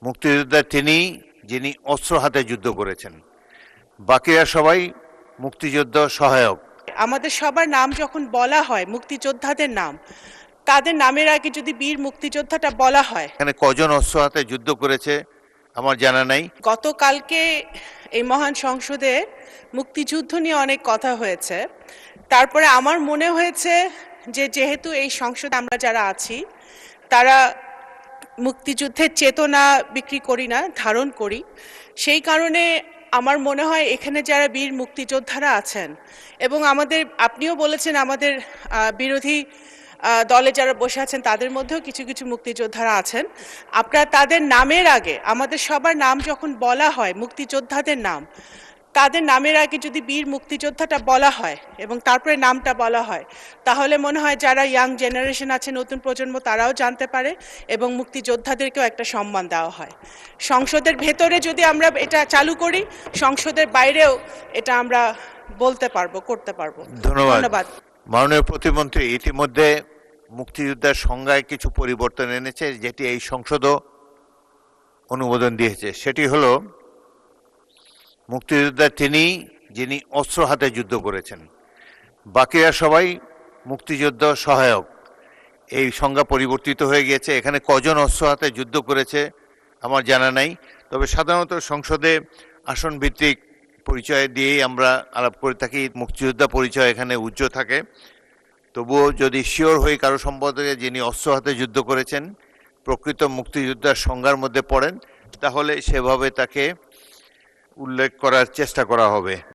মুক্তিযোদ্ধা তিনি যিনি অস্ত্র হাতে যুদ্ধ করেছেন, বাকিরা সবাই মুক্তিযুদ্ধ সহায়ক। আমাদের সবার নাম যখন বলা হয়, মুক্তিযোদ্ধাদের নাম, তাদের নামের আগে যদি বীর মুক্তিযোদ্ধাটা বলা হয়। এখানে কজন অস্ত্র হাতে যুদ্ধ করেছে আমার জানা নাই। গতকালকে এই মহান সংসদে মুক্তিযুদ্ধ নিয়ে অনেক কথা হয়েছে। তারপরে আমার মনে হয়েছে যে যেহেতু এই সংসদে আমরা যারা আছি তারা মুক্তিযুদ্ধের চেতনা বিক্রি করি না, ধারণ করি। সেই কারণে আমার মনে হয় এখানে যারা বীর মুক্তিযোদ্ধারা আছেন, এবং আপনিও বলেছেন আমাদের বিরোধী দলে যারা বসে আছেন তাদের মধ্যেও কিছু কিছু মুক্তিযোদ্ধারা আছেন, আপনারা তাদের নামের আগে, আমাদের সবার নাম যখন বলা হয়, মুক্তিযোদ্ধাদের নাম, তাদের নামের আগে যদি বীর মুক্তিযোদ্ধাটা বলা হয় এবং তারপরে নামটা বলা হয়, তাহলে মনে হয় যারা ইয়াং জেনারেশন আছে, নতুন প্রজন্ম, তারাও জানতে পারে এবং মুক্তিযোদ্ধাদেরকেও একটা সম্মান দেওয়া হয়। সংসদের ভেতরে যদি আমরা এটা চালু করি, সংসদের বাইরেও এটা আমরা বলতে পারবো, করতে পারবো। ধন্যবাদ। মাননীয় প্রতিমন্ত্রী ইতিমধ্যে মুক্তিযোদ্ধার সংজ্ঞায় কিছু পরিবর্তন এনেছে, যেটি এই সংসদও অনুমোদন দিয়েছে। সেটি হলো, মুক্তিযোদ্ধা তিনি যিনি অস্ত্র হাতে যুদ্ধ করেছেন, বাকিরা সবাই মুক্তিযুদ্ধ সহায়ক। এই সংজ্ঞা পরিবর্তিত হয়ে গিয়েছে। এখানে কজন অস্ত্র হাতে যুদ্ধ করেছে আমার জানা নাই, তবে সাধারণত সংসদে আসন ভিত্তিক পরিচয় দিয়েই আমরা আলাপ করে থাকি। মুক্তিযোদ্ধা পরিচয় এখানে উচ্চ থাকে। তবুও যদি শিওর হয়ে কারো সম্পর্কে যিনি অস্ত্র হাতে যুদ্ধ করেছেন, প্রকৃত মুক্তিযোদ্ধার সংজ্ঞার মধ্যে পড়েন, তাহলে সেভাবে তাকে উল্লেখ করার চেষ্টা করা হবে।